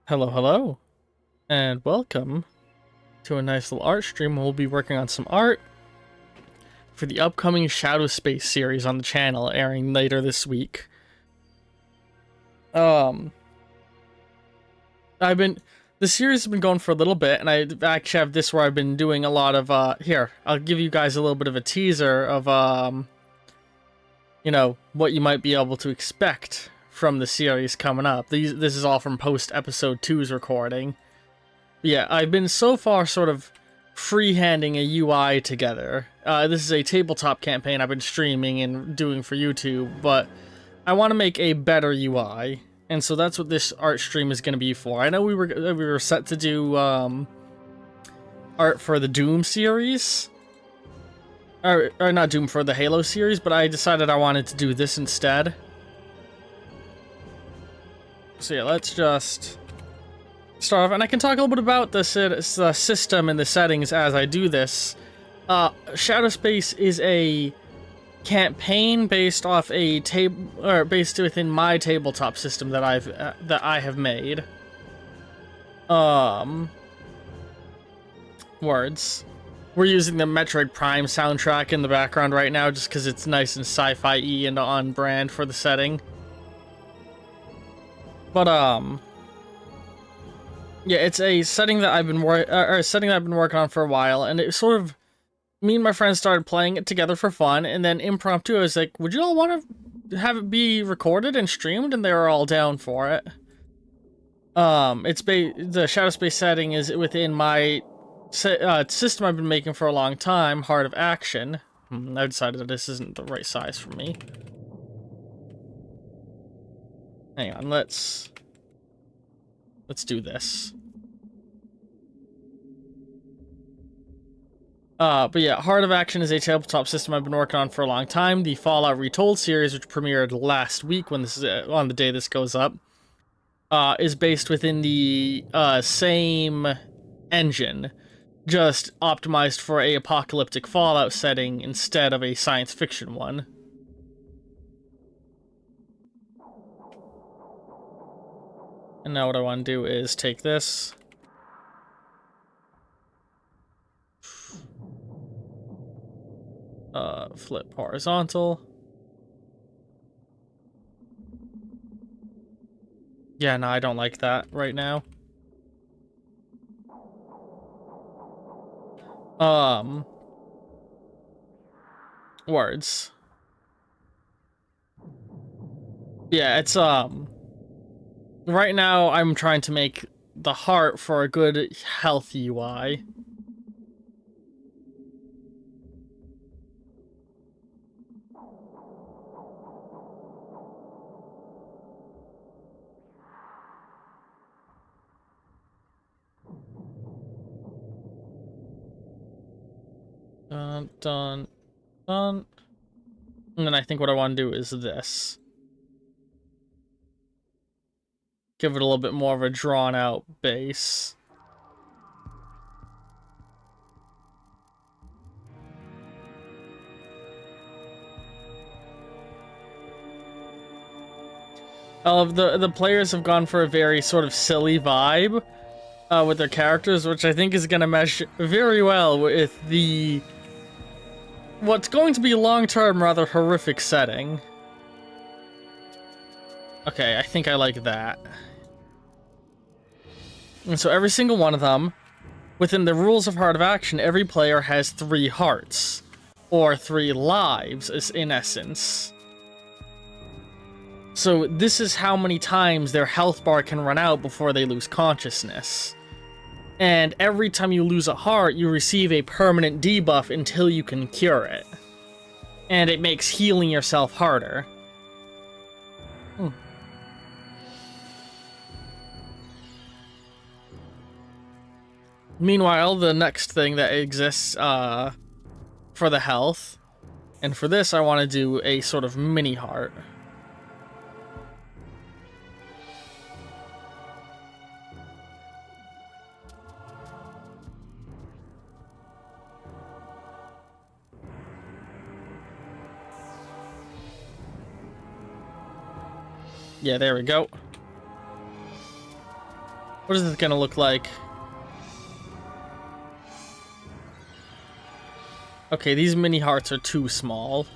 Hello, hello, and welcome to a nice little art stream. We'll be working on some art for the upcoming Shadow Space series on the channel, airing later this week. The series has been going for a little bit, and I actually have this where I've been doing a lot of, here, I'll give you guys a little bit of a teaser of, what you might be able to expect from the series coming up. This is all from post episode 2's recording. Yeah, I've been so far sort of freehanding a UI together. This is a tabletop campaign I've been streaming and doing for YouTube, but I want to make a better UI, and so that's what this art stream is going to be for. I know we were set to do art for the Doom series, or not Doom, for the Halo series, but I decided I wanted to do this instead. So yeah, let's just start off, and I can talk a little bit about the system and the settings as I do this. Shadow Space is a campaign based off a based within my tabletop system that I have made. Words. We're using the Metroid Prime soundtrack in the background right now just because it's nice and sci-fi-y and on brand for the setting. But yeah, it's a setting that I've been working on for a while, and it sort of, me and my friends started playing it together for fun, and then impromptu I was like, would you all want to have it be recorded and streamed? And they were all down for it. The Shadow Space setting is within my system I've been making for a long time, Heart of Action. I decided that this isn't the right size for me. Hang on, let's do this. But yeah, Heart of Action is a tabletop system I've been working on for a long time. The Fallout Retold series, which premiered last week when this is on the day this goes up, is based within the same engine, just optimized for a apocalyptic Fallout setting instead of a science fiction one. And now what I want to do is take this. Flip horizontal. Yeah, no, I don't like that right now. Words. Yeah, it's, right now I'm trying to make the heart for a good health UI. Dun, dun, dun. And then I think what I want to do is this. Give it a little bit more of a drawn-out base. The players have gone for a very sort of silly vibe with their characters, which I think is going to mesh very well with what's going to be long-term rather horrific setting. Okay, I think I like that. And so every single one of them, within the rules of Heart of Action, every player has 3 hearts, or 3 lives, in essence. So this is how many times their health bar can run out before they lose consciousness. And every time you lose a heart, you receive a permanent debuff until you can cure it. And it makes healing yourself harder. Meanwhile, the next thing that exists for the health, and for this I want to do a sort of mini heart. Yeah, there we go. What is this gonna look like? Okay, these mini hearts are too small.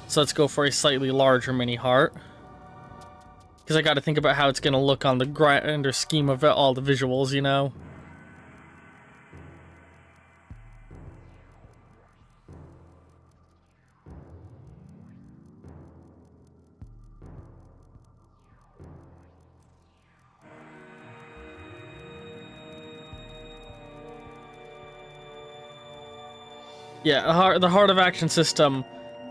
So let's go for a slightly larger mini heart. Because I gotta think about how it's gonna look on the grander scheme of all the visuals, you know? Yeah, the Heart of Action system,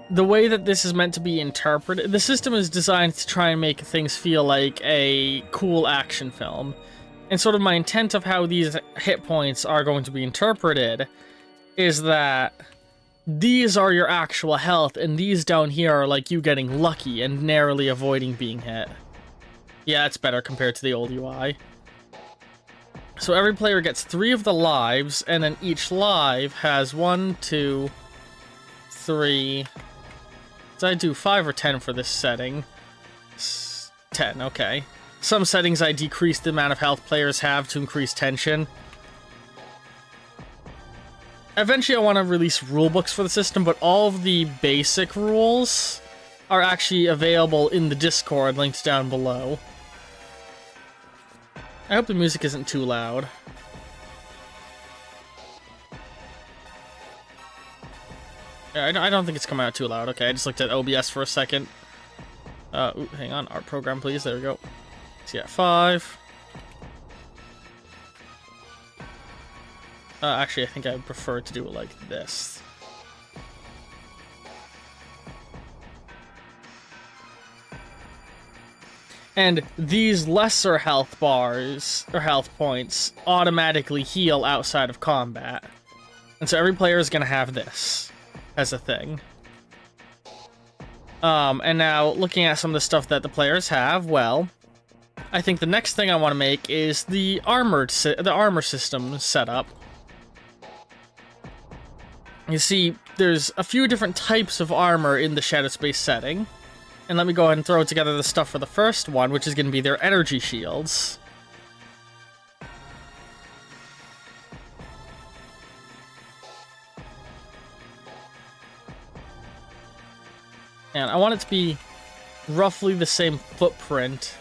the way that this is meant to be interpreted, the system is designed to try and make things feel like a cool action film. And sort of my intent of how these hit points are going to be interpreted is that these are your actual health, and these down here are like you getting lucky and narrowly avoiding being hit. Yeah, it's better compared to the old UI. So every player gets 3 of the lives, and then each live has 1, 2, 3... Did I do 5 or 10 for this setting? 10, okay. Some settings I decrease the amount of health players have to increase tension. Eventually I want to release rulebooks for the system, but all of the basic rules are actually available in the Discord linked down below. I hope the music isn't too loud. Yeah, I don't think it's coming out too loud. Okay, I just looked at OBS for a second. Ooh, hang on. Art program, please. There we go. See at 5. Actually, I think I prefer to do it like this. And these lesser health bars, or health points, automatically heal outside of combat. And so every player is going to have this as a thing. And now, looking at some of the stuff that the players have, well, I think the next thing I want to make is the armor system setup. You see, there's a few different types of armor in the Shadowspace setting. And let me go ahead and throw together the stuff for the first one, which is going to be their energy shields. And I want it to be roughly the same footprint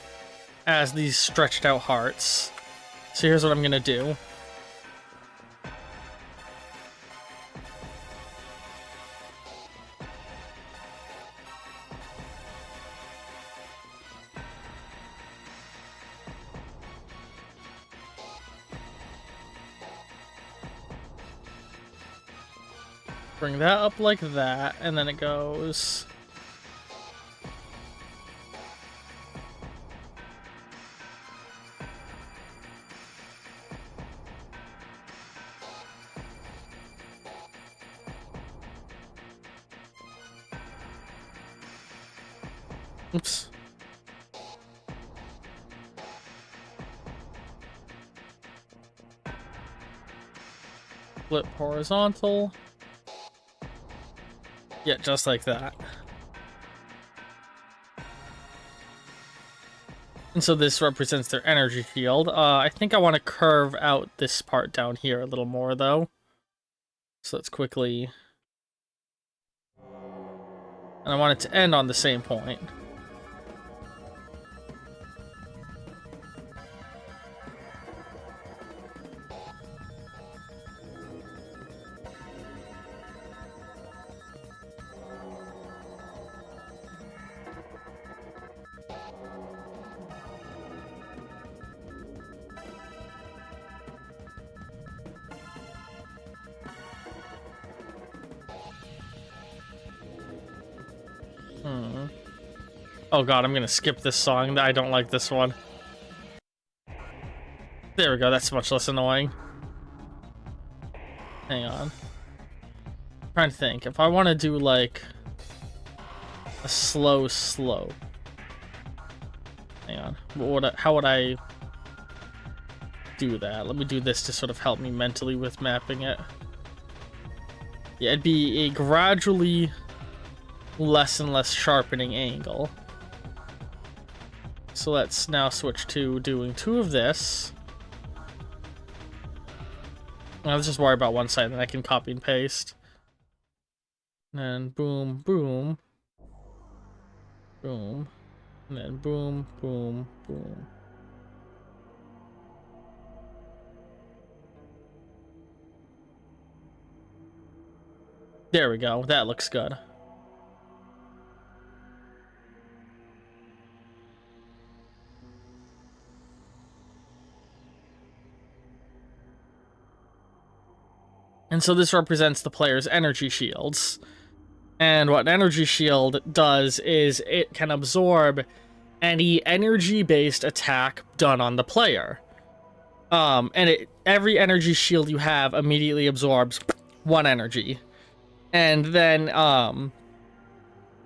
as these stretched out hearts. So here's what I'm going to do. Bring that up like that, and then it goes... Oops. Flip horizontal. Yeah, just like that. And so this represents their energy field. I think I want to curve out this part down here a little more, though. So let's quickly... And I want it to end on the same point. Oh god, I'm gonna skip this song. I don't like this one. There we go, that's much less annoying. Hang on. I'm trying to think. If I want to do, like, a slow slope. Hang on. How would I do that? Let me do this to sort of help me mentally with mapping it. Yeah, it'd be a gradually less and less sharpening angle. So let's now switch to doing 2 of this. Now let's just worry about one side, then I can copy and paste. And boom, boom, boom, and then boom, boom, boom. There we go. That looks good. And so this represents the player's energy shields. And what an energy shield does is it can absorb any energy-based attack done on the player. And every energy shield you have immediately absorbs 1 energy. And then,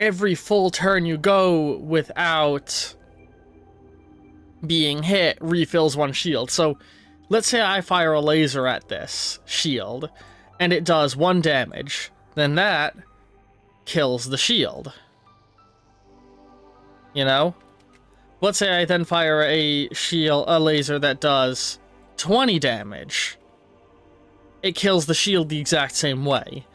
every full turn you go without being hit refills 1 shield. So, let's say I fire a laser at this shield, and it does 1 damage. Then that kills the shield. You know? Let's say I then fire a laser that does 20 damage. It kills the shield the exact same way.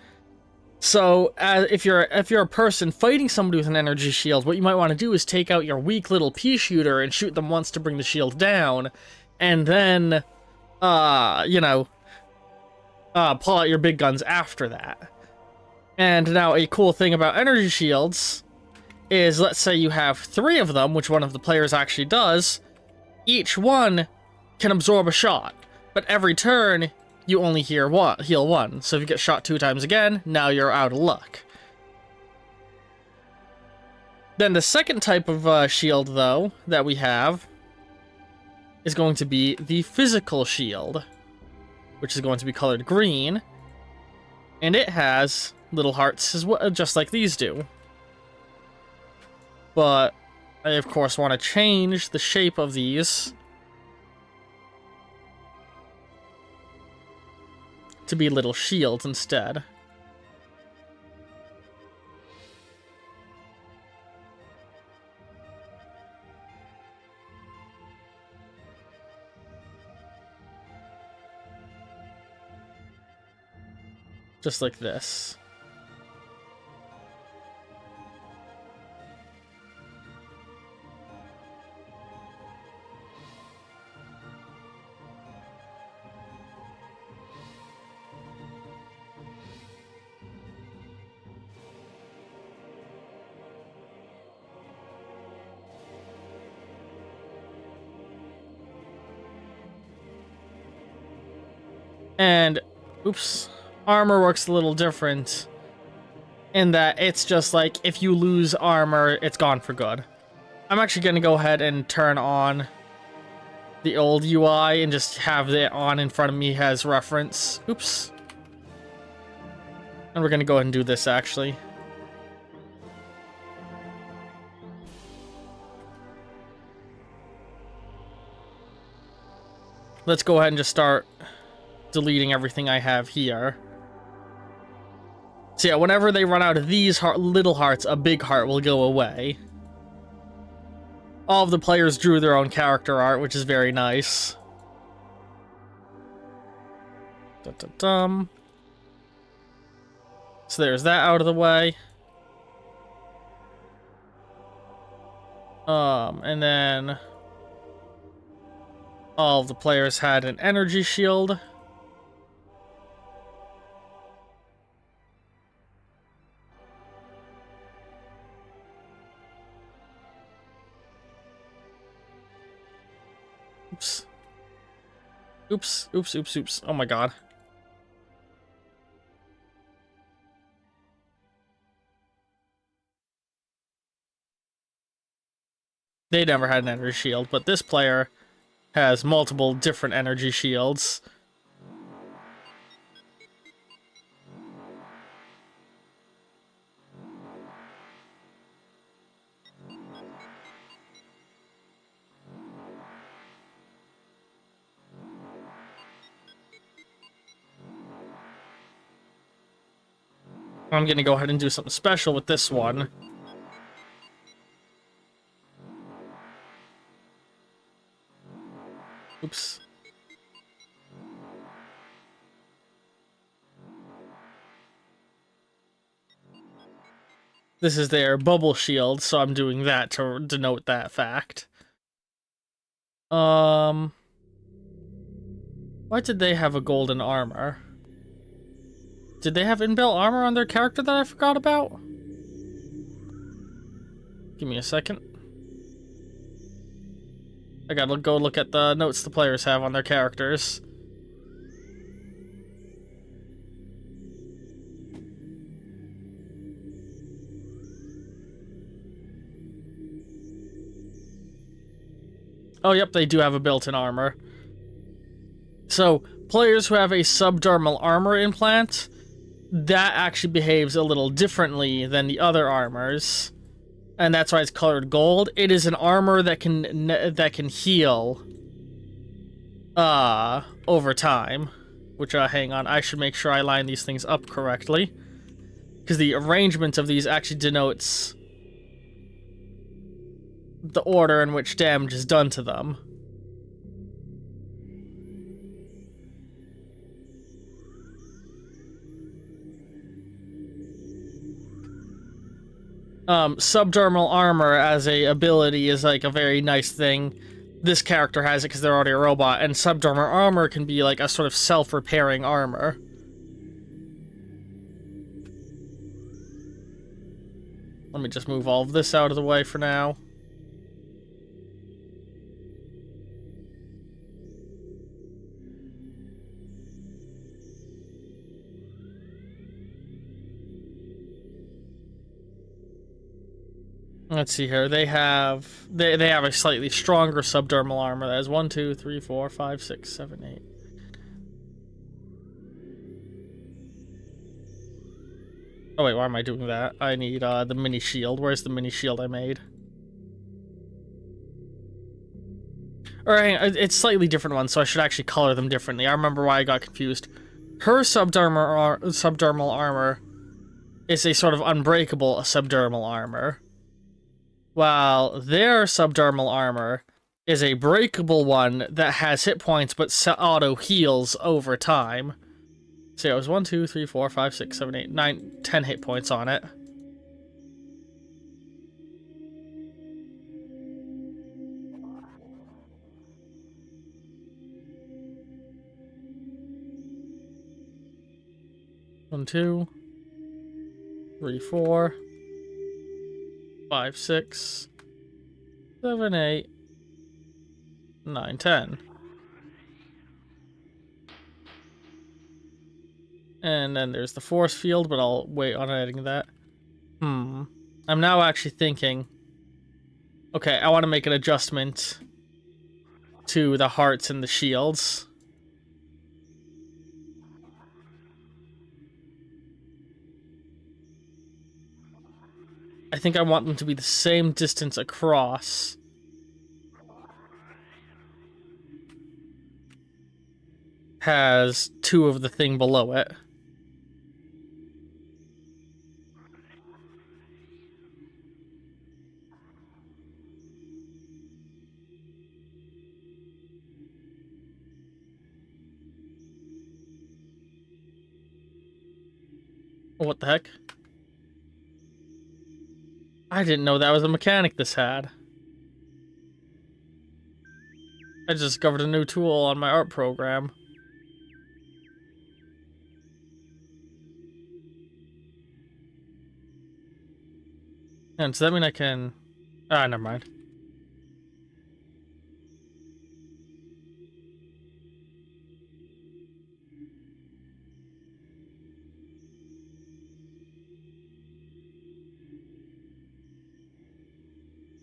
So, if you're a person fighting somebody with an energy shield, what you might want to do is take out your weak little pea shooter and shoot them once to bring the shield down, and then, you know, pull out your big guns after that. And now a cool thing about energy shields is, let's say you have 3 of them, which one of the players actually does, each one can absorb a shot, but every turn you only heal 1. So if you get shot 2 times again, now you're out of luck. Then the second type of shield, though, that we have is going to be the physical shield, which is going to be colored green, and it has little hearts as well, just like these do. But I, of course, want to change the shape of these to be little shields instead. Just like this. And, oops, armor works a little different in that it's just like, if you lose armor, it's gone for good. I'm actually going to go ahead and turn on the old UI and just have it on in front of me as reference. Oops. And we're going to go ahead and do this, actually. Let's go ahead and just start deleting everything I have here. So yeah, whenever they run out of these little hearts, a big heart will go away. All of the players drew their own character art, which is very nice. Dum-dum-dum. So there's that out of the way. And then all of the players had an energy shield. Oops. Oops, oops, oops, oops. Oh my god. They never had an energy shield, but this player has multiple different energy shields. I'm gonna go ahead and do something special with this one. Oops. This is their bubble shield, so I'm doing that to denote that fact. Why did they have a golden armor? Did they have inbuilt armor on their character that I forgot about? Give me a second. I gotta go look at the notes the players have on their characters. Oh, yep, they do have a built-in armor. So, players who have a subdermal armor implant, that actually behaves a little differently than the other armors. And that's why it's colored gold. It is an armor that can heal over time. Which, hang on, I should make sure I line these things up correctly. Because the arrangement of these actually denotes the order in which damage is done to them. Subdermal armor as a ability is like a very nice thing. This character has it because they're already a robot, and subdermal armor can be like a sort of self-repairing armor. Let me just move all of this out of the way for now. Let's see here. They have a slightly stronger subdermal armor. That is 1, 2, 3, 4, 5, 6, 7, 8. Oh wait, why am I doing that? I need the mini shield. Where's the mini shield I made? Alright, it's slightly different ones, so I should actually color them differently. I remember why I got confused. Her subdermal armor is a sort of unbreakable subdermal armor, while their subdermal armor is a breakable one that has hit points but auto heals over time. So it was 1, 2, 3, 4, 5, 6, 7, 8, 9, 10 hit points on it. One, 2, 3, 4, 5, 6, 7, 8, 9, 10. And then there's the force field, but I'll wait on adding that. I'm now actually thinking, okay, I want to make an adjustment to the hearts and the shields. I think I want them to be the same distance across. Has 2 of the thing below it. What the heck? I didn't know that was a mechanic this had. I just discovered a new tool on my art program. And does that mean I can... Ah, never mind.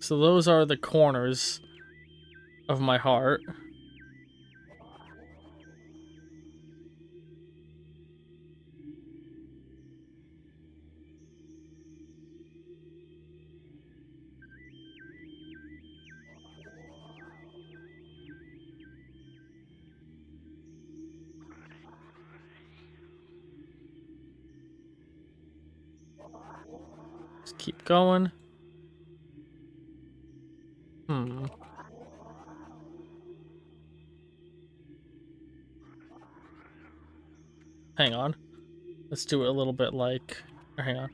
So those are the corners of my heart. Just keep going. Hang on. Let's do it a little bit like... hang on.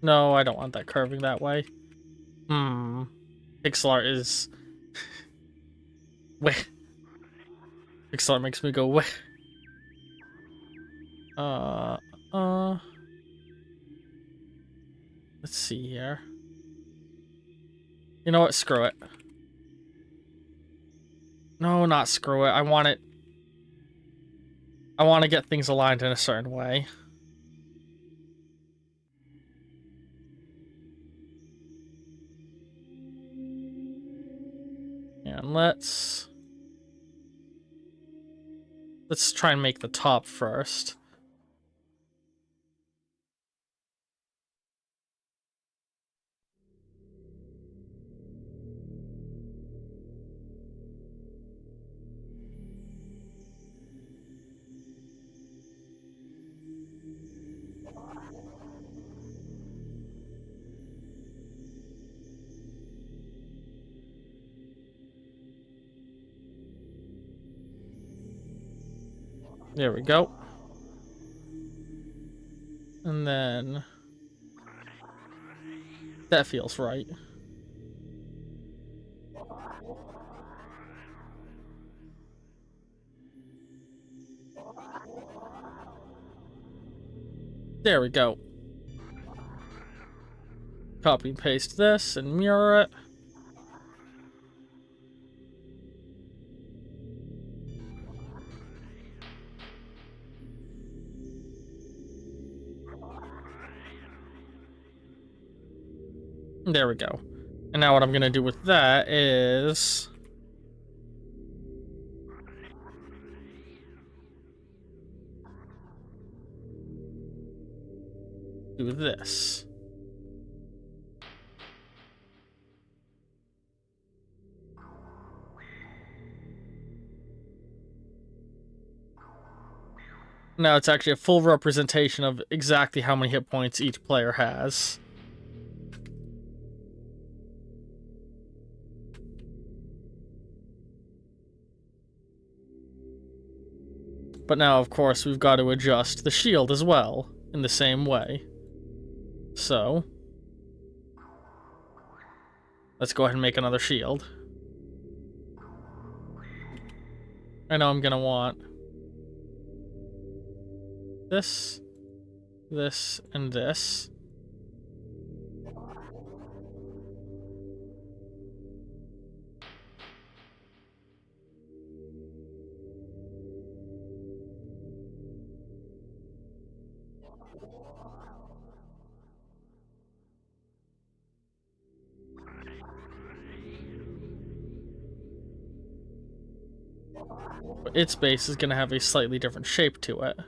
No, I don't want that curving that way. Pixel art is... Weh. Pixel art makes me go weh. Let's see here. You know what? Screw it. No, not screw it. I want it... I want to get things aligned in a certain way. And let's try and make the top first. There we go. And then... that feels right. There we go. Copy and paste this and mirror it. There we go. And now what I'm gonna do with that is... do this. Now it's actually a full representation of exactly how many hit points each player has. But now, of course, we've got to adjust the shield as well, in the same way. So, let's go ahead and make another shield. I know I'm gonna want this, this, and this. But its base is gonna have a slightly different shape to it.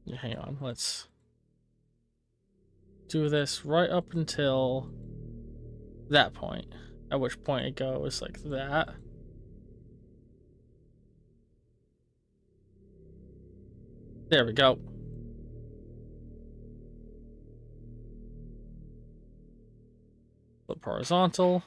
Yeah, hang on, let's do this right up until that point, at which point it goes like that. There we go. Flip horizontal.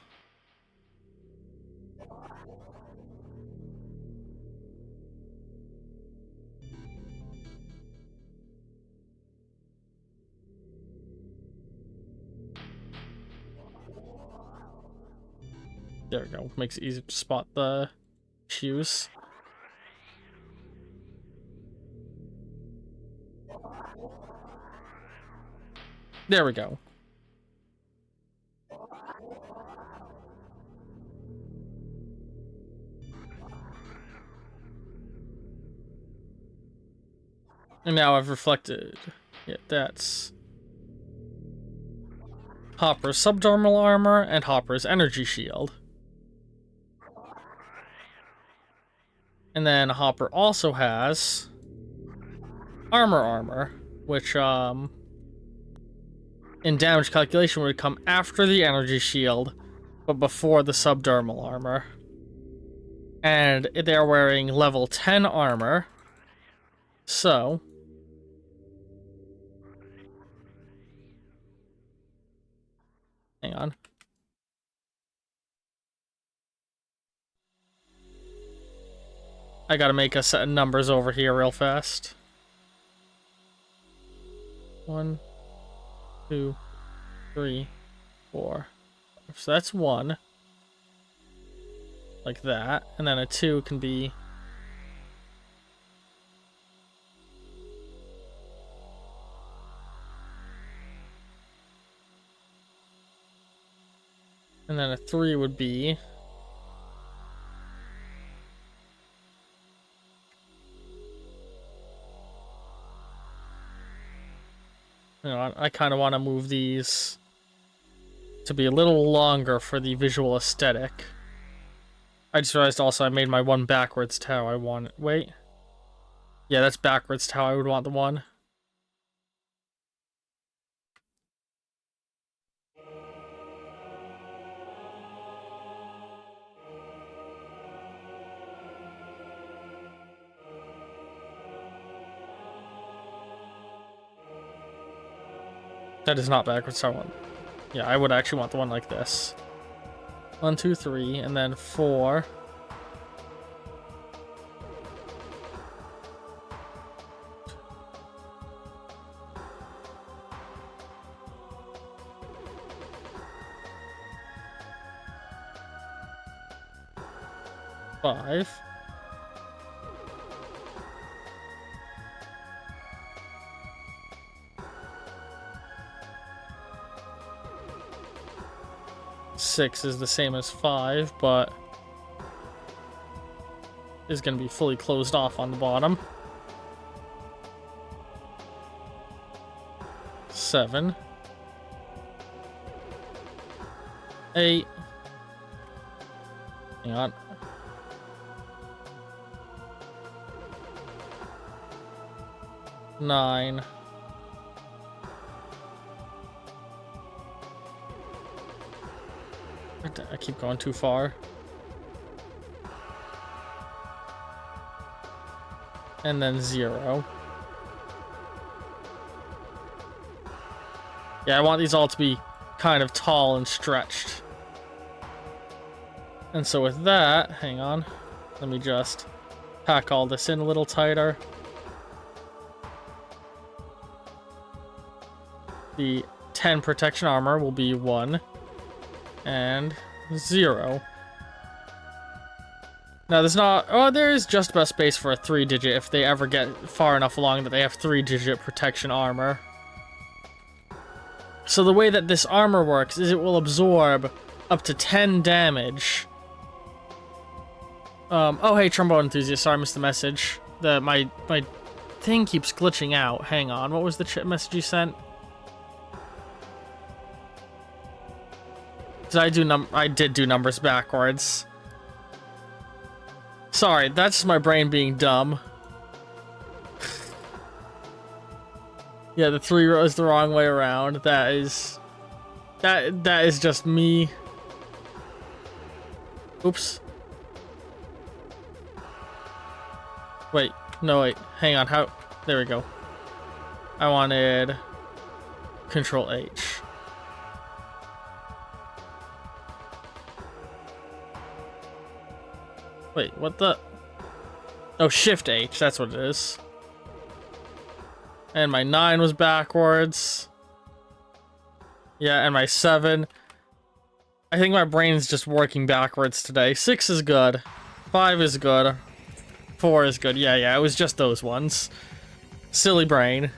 There we go. Makes it easy to spot the shoes. There we go. And now I've reflected. Yeah, that's Hopper's subdermal armor and Hopper's energy shield. And then Hopper also has armor, which in damage calculation would come after the energy shield, but before the subdermal armor. And they're wearing level 10 armor. So hang on. I gotta make a set of numbers over here real fast. 1, 2, 3, 4. So that's 1. Like that. And then a 2 can be... And then a 3 would be... You know, I kind of want to move these to be a little longer for the visual aesthetic. I just realized also I made my one backwards to how I want it. Wait. Yeah, that's backwards to how I would want the one. That is not backwards to how I want. Yeah, I would actually want the one like this. 1, 2, 3, and then 4. Five. Six is the same as 5, but is going to be fully closed off on the bottom. 7. 8. Hang on. 9. I keep going too far. And then 0. Yeah, I want these all to be kind of tall and stretched. And so with that, hang on, let me just pack all this in a little tighter. The 10 protection armor will be 1 and 0. Now there's not, oh, there is just about space for a 3-digit if they ever get far enough along that they have 3-digit protection armor. So the way that this armor works is it will absorb up to 10 damage. Oh hey, Trombone Enthusiast, sorry I missed the message. My thing keeps glitching out. Hang on, what was the message you sent? I did do numbers backwards. Sorry, that's my brain being dumb. Yeah, the 3 rows the wrong way around. That is just me. Oops. Wait, no wait, hang on, how, there we go. I wanted Control H. Wait, what the? Oh, Shift H, that's what it is. And my 9 was backwards. Yeah, and my 7. I think my brain's just working backwards today. 6 is good. 5 is good. 4 is good. Yeah, it was just those ones. Silly brain.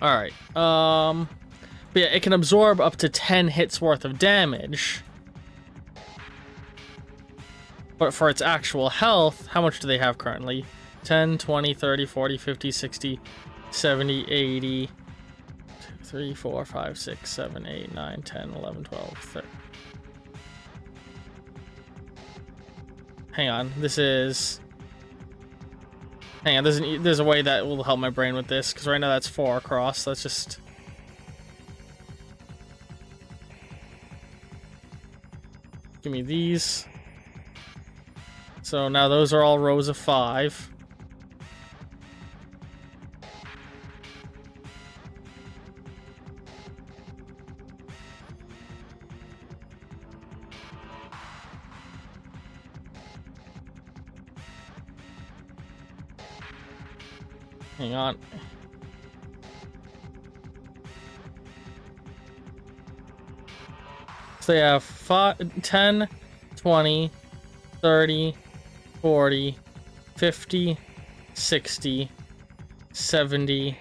Alright, but yeah, it can absorb up to 10 hits worth of damage. But for its actual health, how much do they have currently? 10, 20, 30, 40, 50, 60, 70, 80, 2, 3, 4, 5, 6, 7, 8, 9, 10, 11, 12, 13. Hang on, hang on, there's a way that will help my brain with this, because right now that's 4 across. Let's just... give me these. So now those are all rows of 5. Hang on. So they have 5, 10, 20, 30, 40, 50, 60, 70,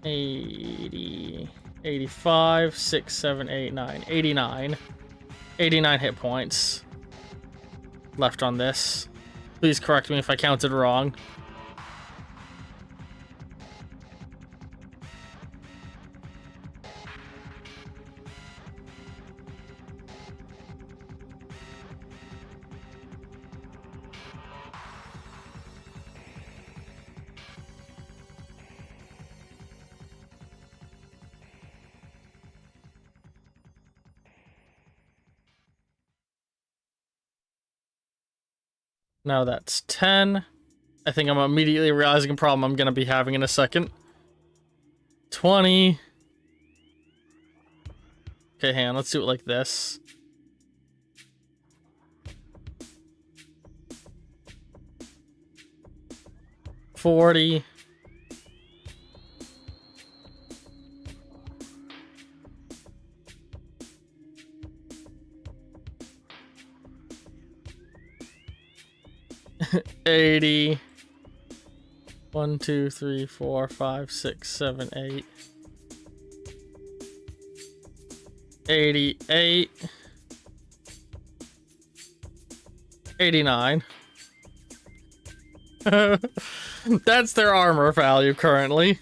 80, 85, 6, 7, 8, 9, 89. 89 hit points left on this. Please correct me if I counted wrong. Now that's 10. I think I'm immediately realizing a problem I'm going to be having in a second. 20. Okay, hang on. Let's do it like this. 40. 80. 1, 2, 3, 4, 5, 6, 7, 8. 88. 89. That's their armor value currently.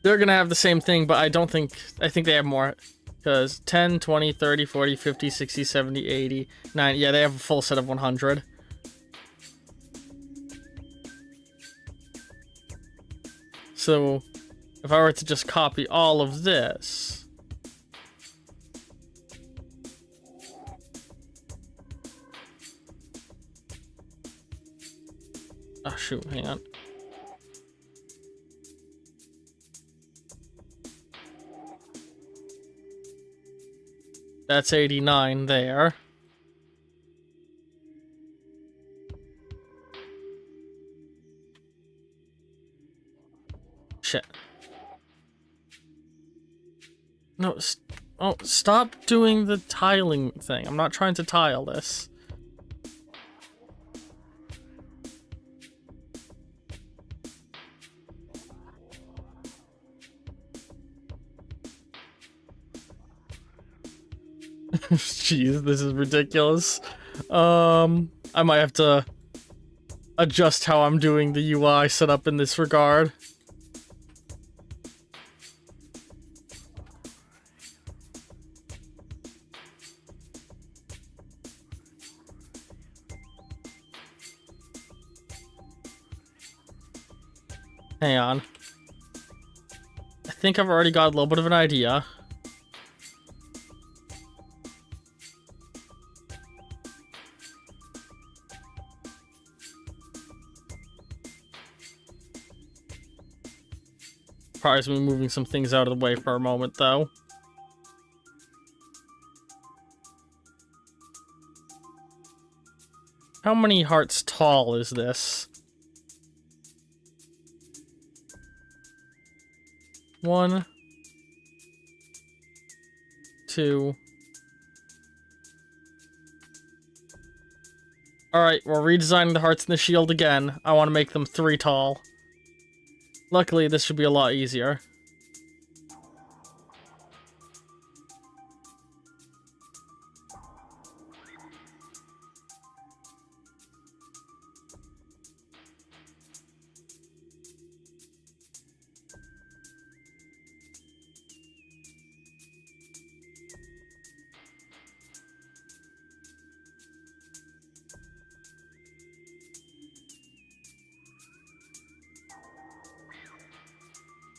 They're gonna have the same thing, but I think they have more. Because 10, 20, 30, 40, 50, 60, 70, 80, 90. Yeah, they have a full set of 100. So, if I were to just copy all of this... Oh, shoot, hang on. That's 89 there. Shit. No, oh, stop doing the tiling thing. I'm not trying to tile this. Jeez, this is ridiculous. I might have to adjust how I'm doing the UI setup in this regard. Hang on. I think I've already got a little bit of an idea. Probably me moving some things out of the way for a moment, though. How many hearts tall is this? 1, 2. Alright, we're redesigning the hearts in the shield again. I want to make them 3 tall. Luckily, this should be a lot easier.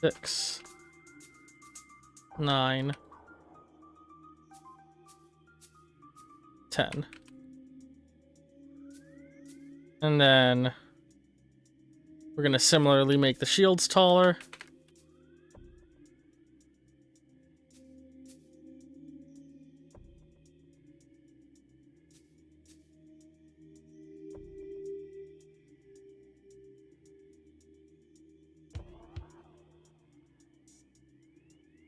6, 9, 10. And then we're going to similarly make the shields taller.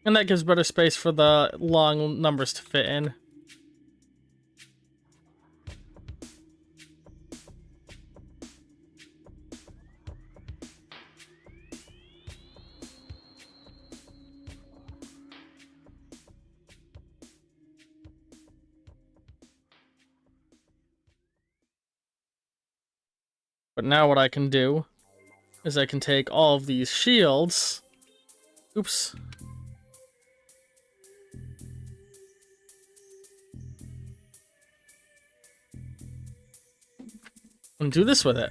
And that gives better space for the long numbers to fit in. But now what I can do is I can take all of these shields. Oops. And do this with it.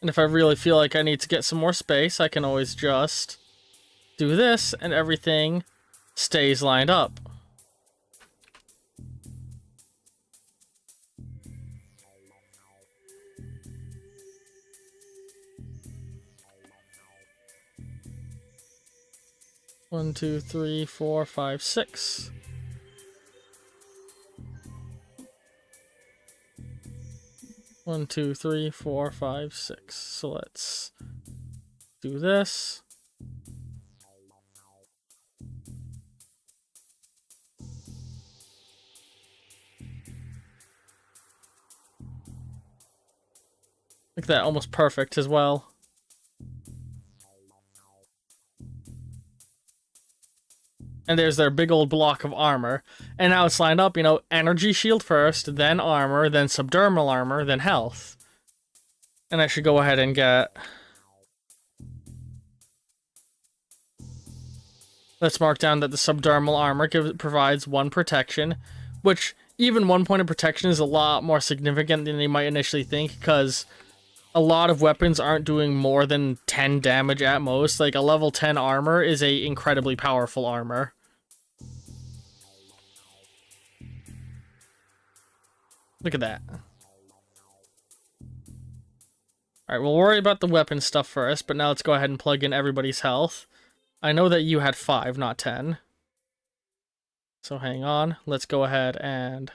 And if I really feel like I need to get some more space, I can always just do this and everything stays lined up. One, two, three, four, five, six. One, two, three, four, five, six. So let's do this. Like that, almost perfect as well. And there's their big old block of armor. And now it's lined up, you know, energy shield first, then armor, then subdermal armor, then health. And I should go ahead and get... Let's mark down that the subdermal armor provides 1 protection, which even 1 point of protection is a lot more significant than you might initially think, because a lot of weapons aren't doing more than 10 damage at most. Like, a level 10 armor is a incredibly powerful armor. Look at that. Alright, we'll worry about the weapon stuff first, but now let's go ahead and plug in everybody's health. I know that you had 5, not 10. So hang on. Let's go ahead and...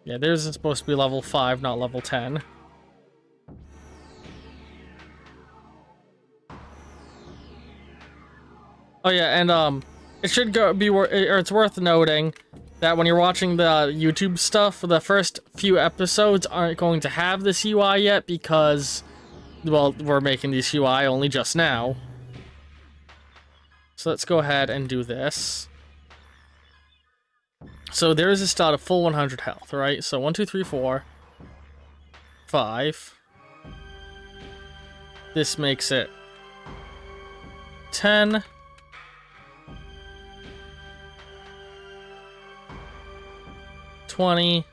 Yeah, theirs is supposed to be level 5, not level 10. Oh yeah, and it should it's worth noting that when you're watching the YouTube stuff, the first few episodes aren't going to have this UI yet because, well, we're making this UI only just now. So let's go ahead and do this. So there is a stat of full 100 health, right? So 1, 2, 3, 4, 5. This makes it 10. 20.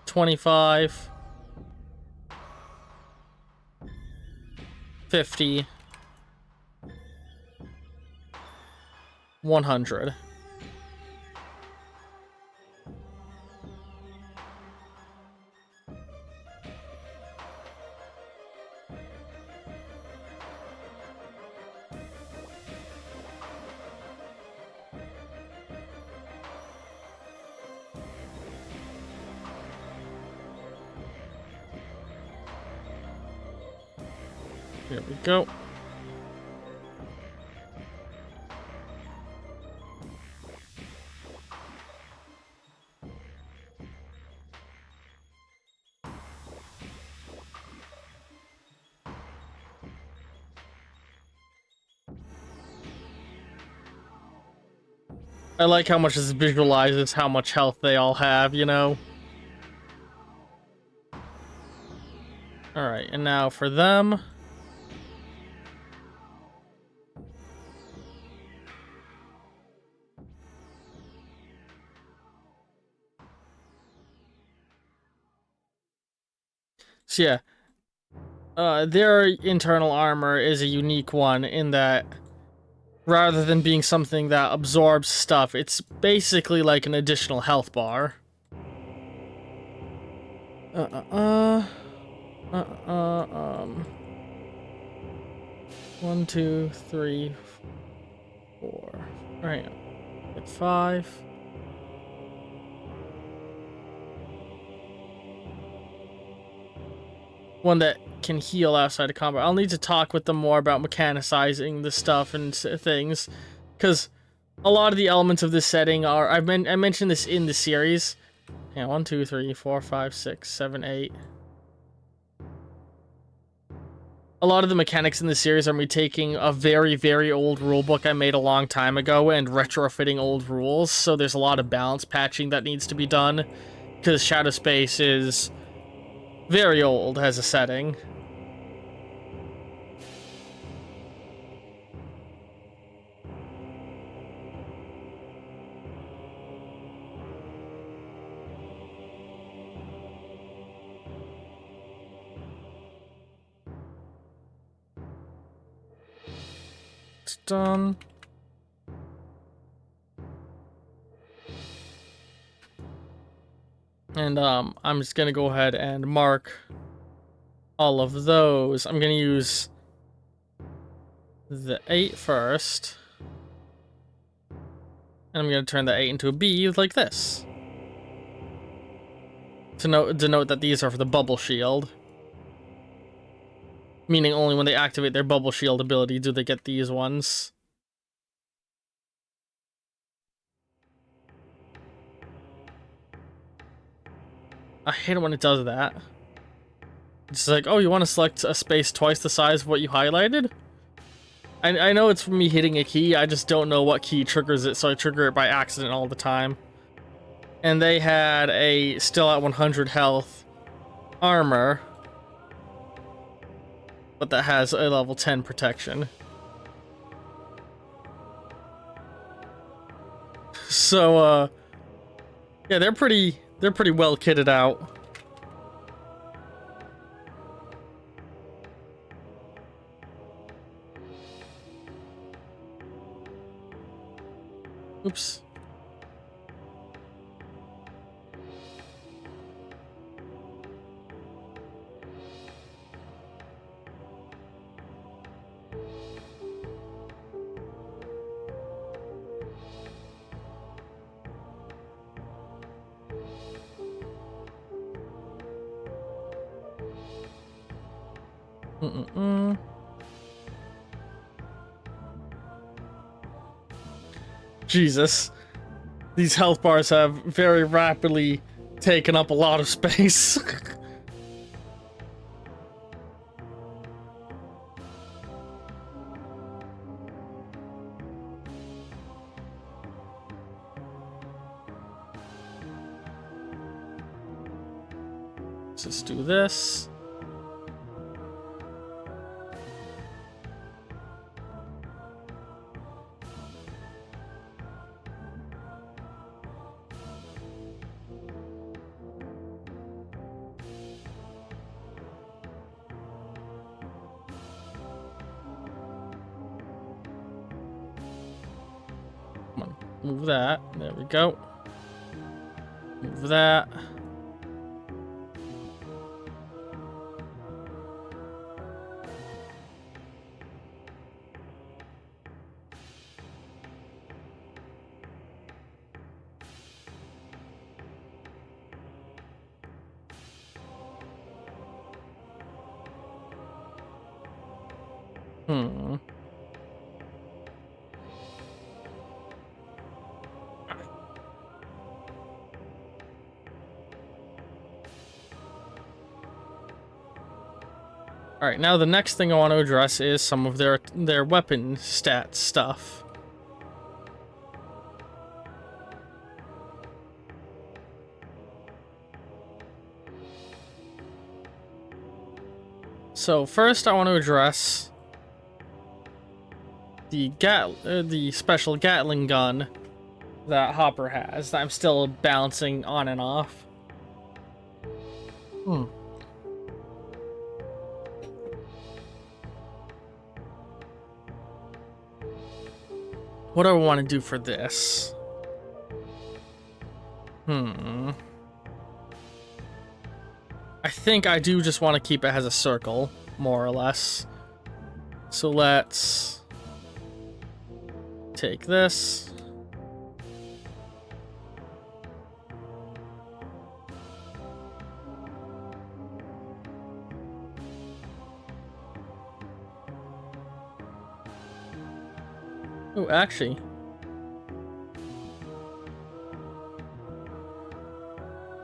25. 50. 100. Here we go. I like how much this visualizes how much health they all have, you know? Alright, and now for them. So yeah, their internal armor is a unique one in that rather than being something that absorbs stuff, it's basically like an additional health bar. One, two, three, four. Right, get 5. One that can heal outside of combat. I'll need to talk with them more about mechanicizing the stuff and things, because a lot of the elements of this setting are. I mentioned this in the series. Yeah, 1, 2, 3, 4, 5, 6, 7, 8. A lot of the mechanics in the series are me taking a very, very old rulebook I made a long time ago and retrofitting old rules. So there's a lot of balance patching that needs to be done, because Shadowspace is very old as a setting. It's done. And I'm just gonna go ahead and mark all of those. I'm gonna use the 8 first. And I'm gonna turn the 8 into a B like this. To denote that these are for the bubble shield. Meaning only when they activate their bubble shield ability do they get these ones. I hate it when it does that. It's like, oh, you want to select a space twice the size of what you highlighted? I know it's from me hitting a key, I just don't know what key triggers it, so I trigger it by accident all the time. And they had a still at 100 health armor, but that has a level 10 protection. So, yeah, they're pretty well kitted out. Oops. Jesus. These health bars have very rapidly taken up a lot of space. Let's just do this. Come on, move that. There we go. Move that. Alright, now the next thing I want to address is some of their weapon stat stuff. So first I want to address the special Gatling gun that Hopper has that I'm still balancing on and off. What do I want to do for this? I think I do just want to keep it as a circle, more or less. So let's take this. Oh, actually.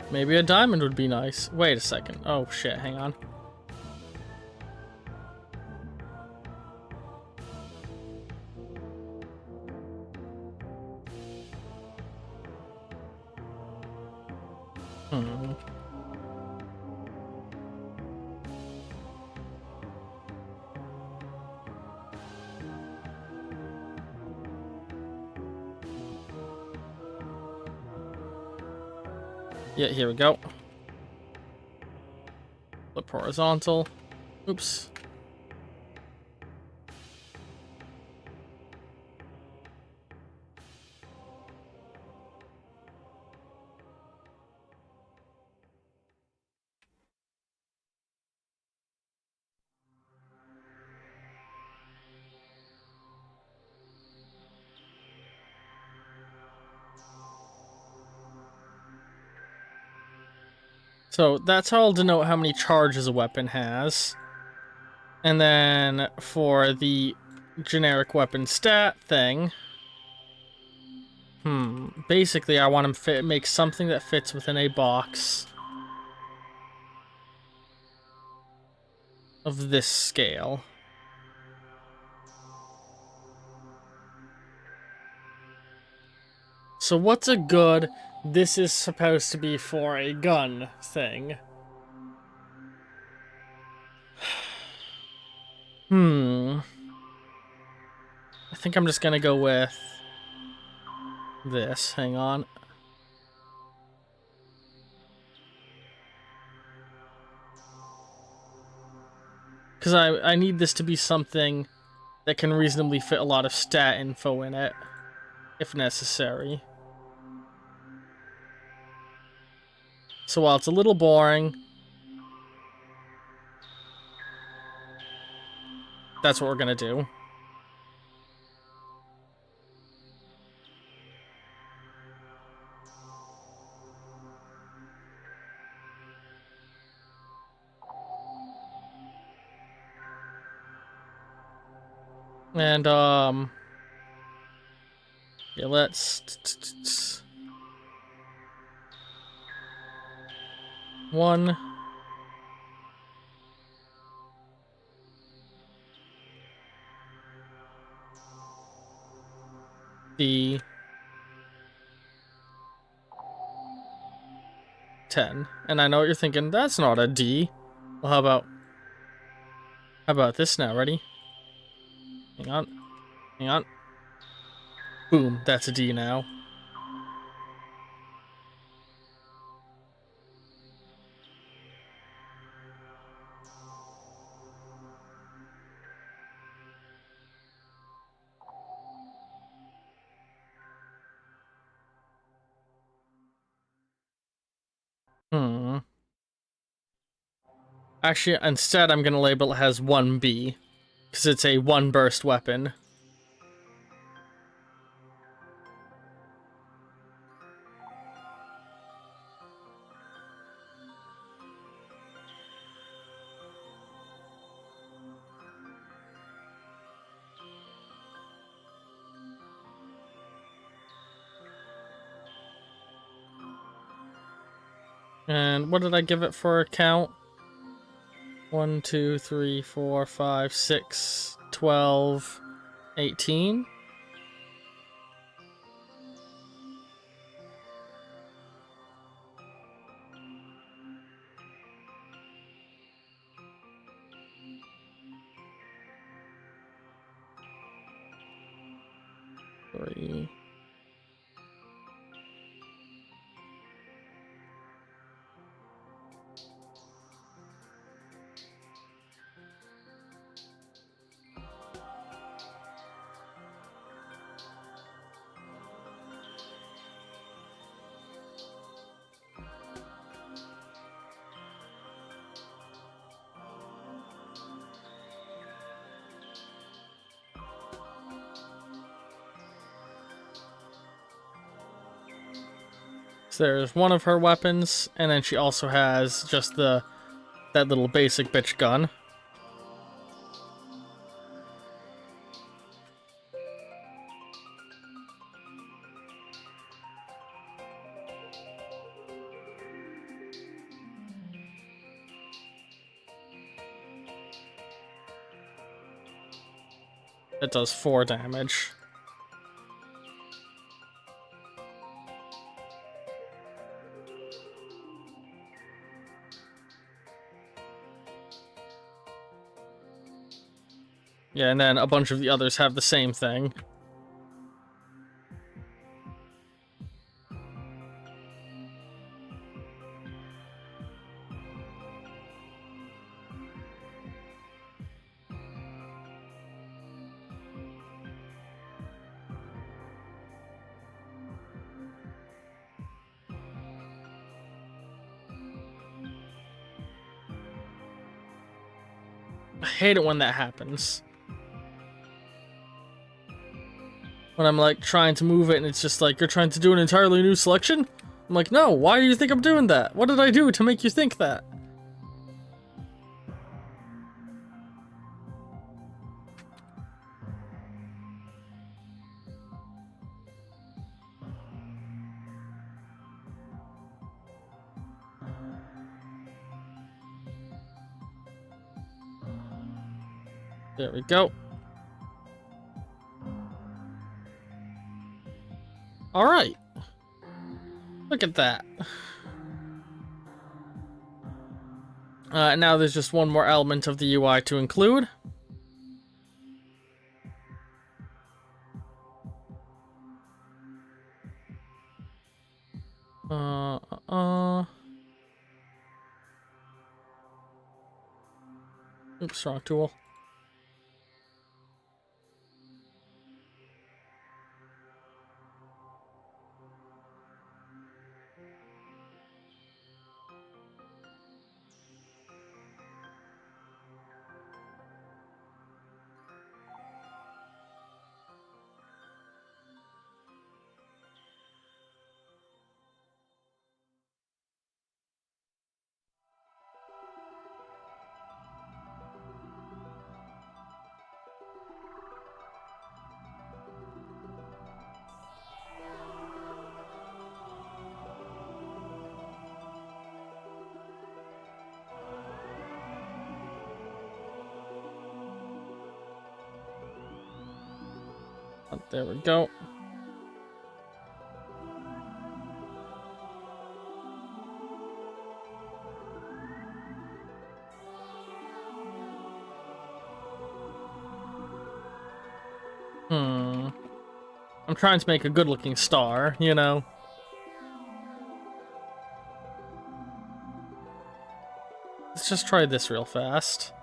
Maybe a diamond would be nice. Wait a second. Oh shit, hang on. Yeah, here we go. Flip horizontal. Oops. So that's how I'll denote how many charges a weapon has. And then for the generic weapon stat thing, basically I want to make something that fits within a box of this scale. So what's a good, this is supposed to be for a gun thing? I think I'm just gonna go with this. Hang on. Because I need this to be something that can reasonably fit a lot of stat info in it, if necessary. So while it's a little boring, that's what we're gonna do. And, yeah, let's... One... D... 10. And I know what you're thinking, that's not a D. Well, how about this now? Ready? Hang on. Hang on. Boom, that's a D now. Actually, instead I'm gonna label it as 1B, because it's a one-burst weapon. And what did I give it for a count? 1, 2, 3, 4, 5, 6, 12, 18? 3. So there's one of her weapons, and then she also has just that little basic bitch gun. It does 4 damage. Yeah, and then a bunch of the others have the same thing. I hate it when that happens. When I'm like trying to move it and it's just like, you're trying to do an entirely new selection? I'm like, no, why do you think I'm doing that? What did I do to make you think that? There we go. Alright. Look at that. Now there's just one more element of the UI to include. Oops, wrong tool. There we go. I'm trying to make a good-looking star, you know? Let's just try this real fast.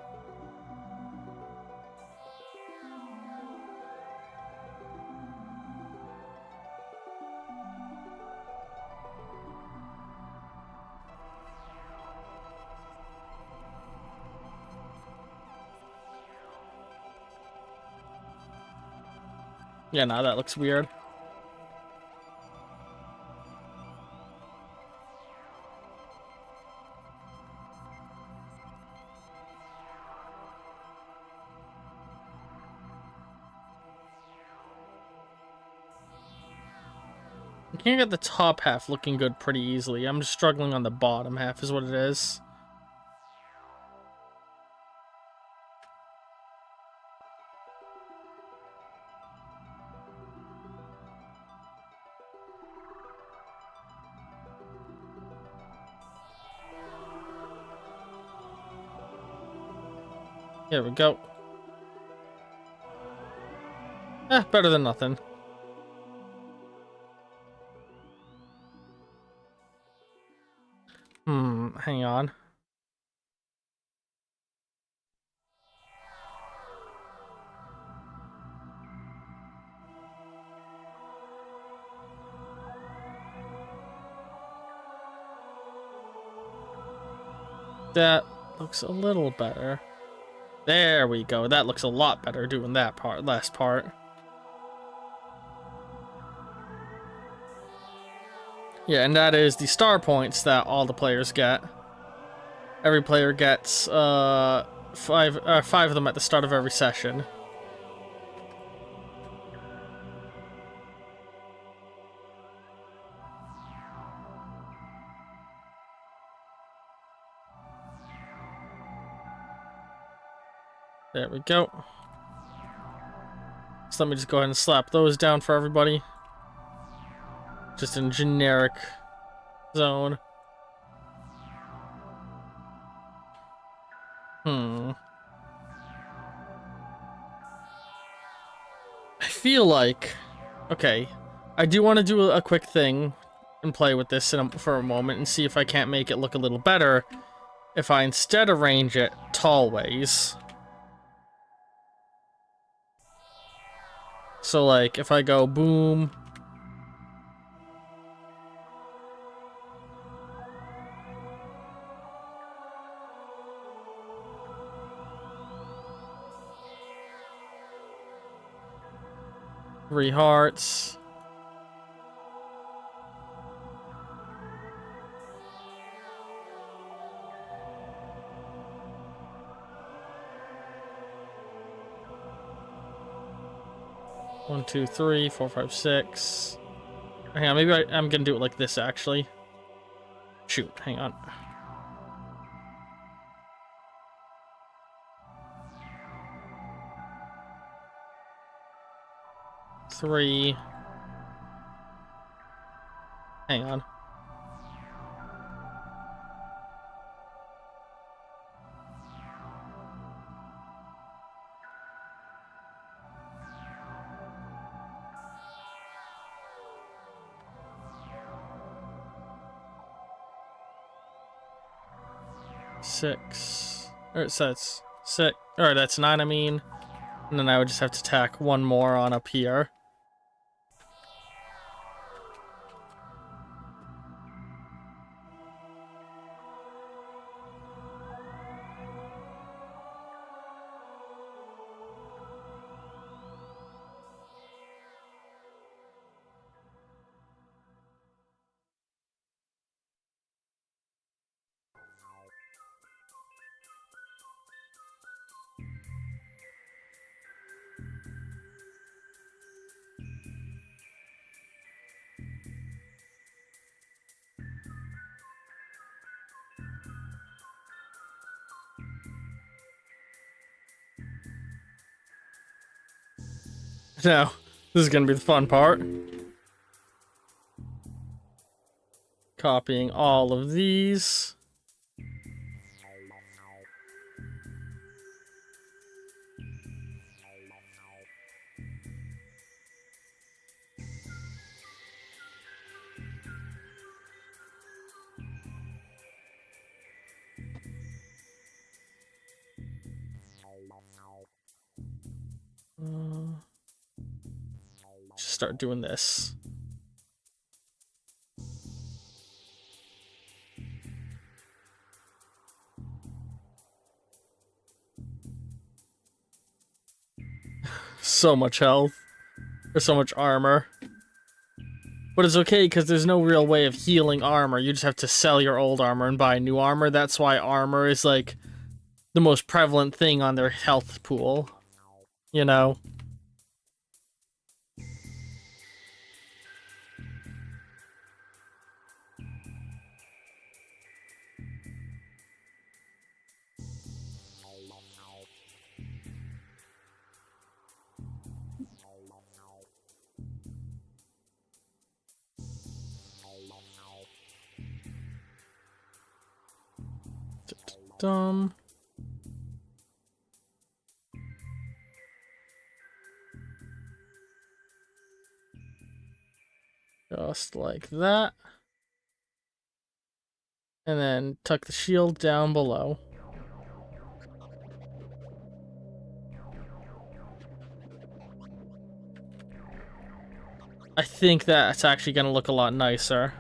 Yeah, nah, that looks weird. I can't get the top half looking good pretty easily. I'm just struggling on the bottom half is what it is. Here we go. Better than nothing. hang on. That looks a little better. There we go. That looks a lot better doing that part, last part. Yeah, and that is the star points that all the players get. Every player gets five of them at the start of every session. There we go. So let me just go ahead and slap those down for everybody. Just in generic zone. I feel like... Okay. I do want to do a quick thing and play with this for a moment and see if I can't make it look a little better if I instead arrange it tall ways. So, like, if I go boom... Three hearts. One, two, three, four, five, six. Hang on, maybe I'm gonna do it like this, actually. Shoot, hang on. Three. Hang on. Six. Or it says six. Or that's nine, I mean. And then I would just have to tack one more on up here. Now, this is gonna be the fun part. Copying all of these. Just start doing this. So much health. Or so much armor. But it's okay, because there's no real way of healing armor. You just have to sell your old armor and buy new armor. That's why armor is, like, the most prevalent thing on their health pool. You know? Dumb. Just like that. And then tuck the shield down below. I think that's actually going to look a lot nicer.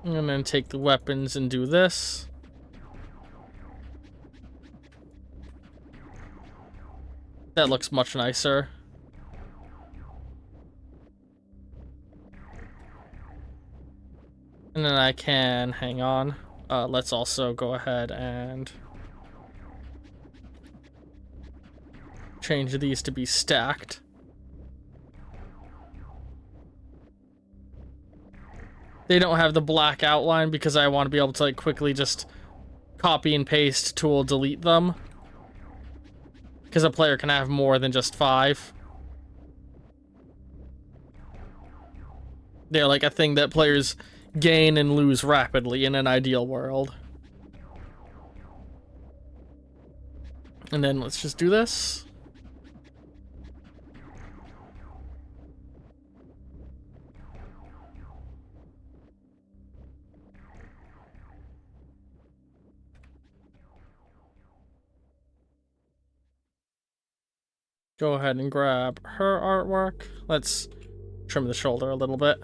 And then take the weapons and do this. That looks much nicer. And then I can, hang on. Let's also go ahead and change these to be stacked. They don't have the black outline because I want to be able to like quickly just copy and paste tool delete them. Because a player can have more than just 5. They're like a thing that players gain and lose rapidly in an ideal world. And then let's just do this. Go ahead and grab her artwork. Let's trim the shoulder a little bit.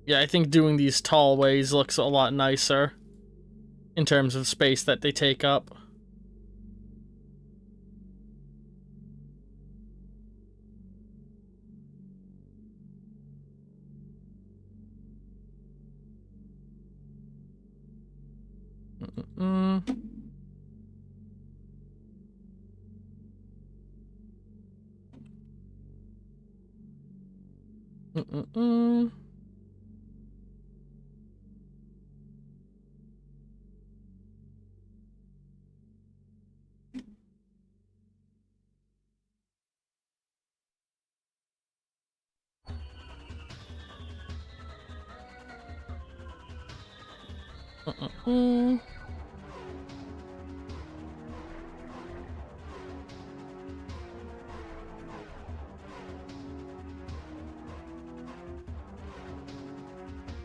Yeah, I think doing these tall ways looks a lot nicer in terms of space that they take up.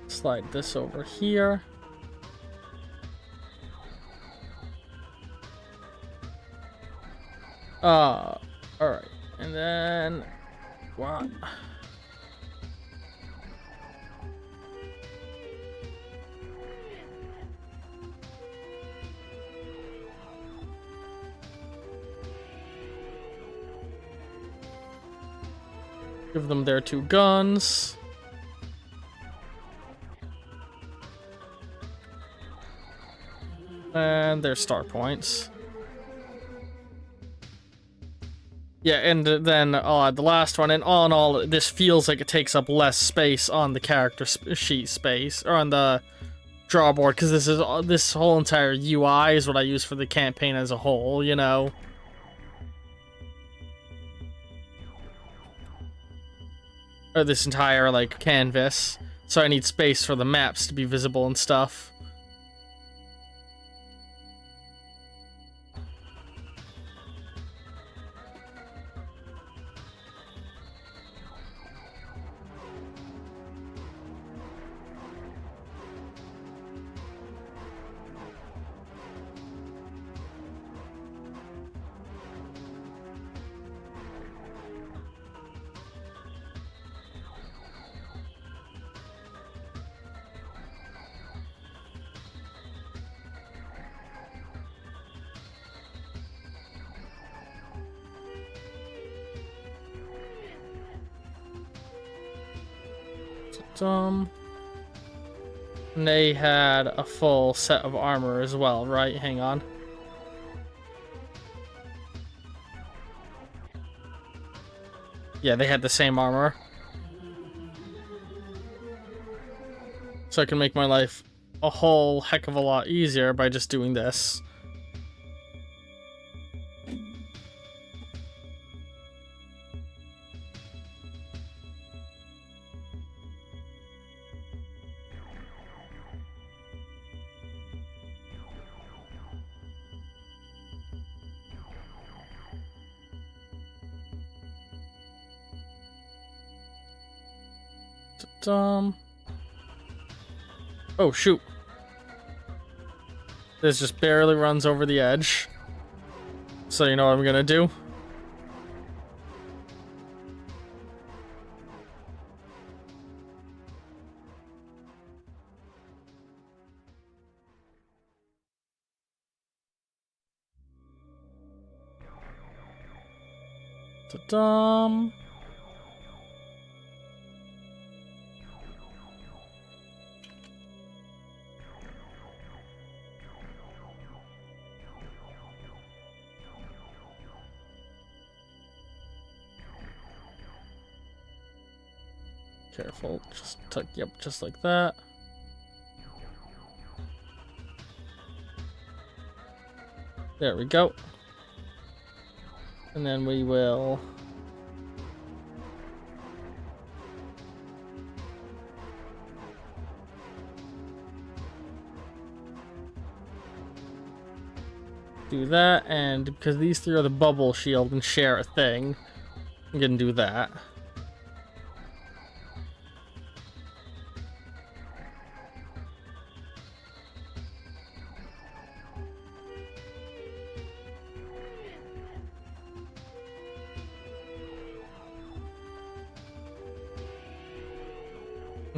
Slide this over here. Alright. And then what? Give them their 2 guns. And their star points. Yeah, and then the last one, and all in all, this feels like it takes up less space on the character sheet space, or on the drawboard, because this whole entire UI is what I use for the campaign as a whole, you know? Or this entire, like, canvas. So I need space for the maps to be visible and stuff. And they had a full set of armor as well, right? Hang on. Yeah, they had the same armor. So I can make my life a whole heck of a lot easier by just doing this. Oh, shoot. This just barely runs over the edge. So you know what I'm gonna do? Ta-dum. Careful, just tuck, yep, just like that. There we go. And then we will do that, and because these three are the bubble shield and share a thing, I'm gonna do that.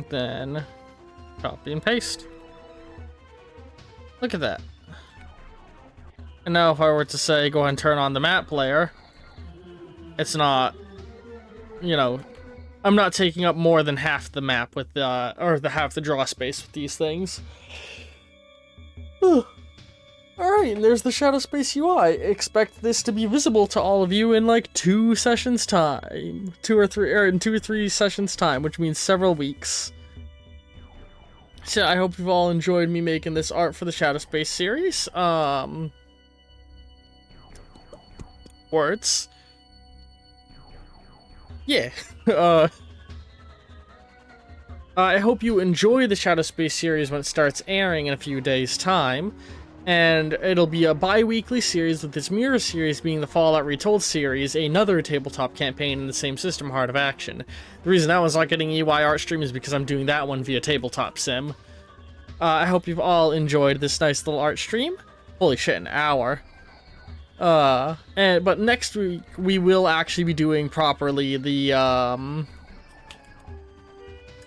Then copy and paste. Look at that. And now if I were to say go ahead and turn on the map layer, it's not, you know, I'm not taking up more than half the map with or the half the draw space with these things. Alright, and there's the Shadow Space UI. Expect this to be visible to all of you in like 2 sessions time. 2 or 3, or in 2 or 3 sessions time, which means several weeks. So I hope you've all enjoyed me making this art for the Shadow Space series. Words. Yeah. I hope you enjoy the Shadow Space series when it starts airing in a few days' time. And it'll be a bi-weekly series, with this mirror series being the Fallout Retold series, another tabletop campaign in the same system, Heart of Action. The reason that one's not getting UI art stream is because I'm doing that one via Tabletop Sim. I hope you've all enjoyed this nice little art stream. Holy shit, an hour. But next week we will actually be doing properly the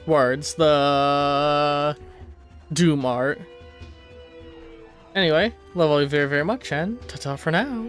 the Doom art. Anyway, love all you very, very much, and ta-ta for now.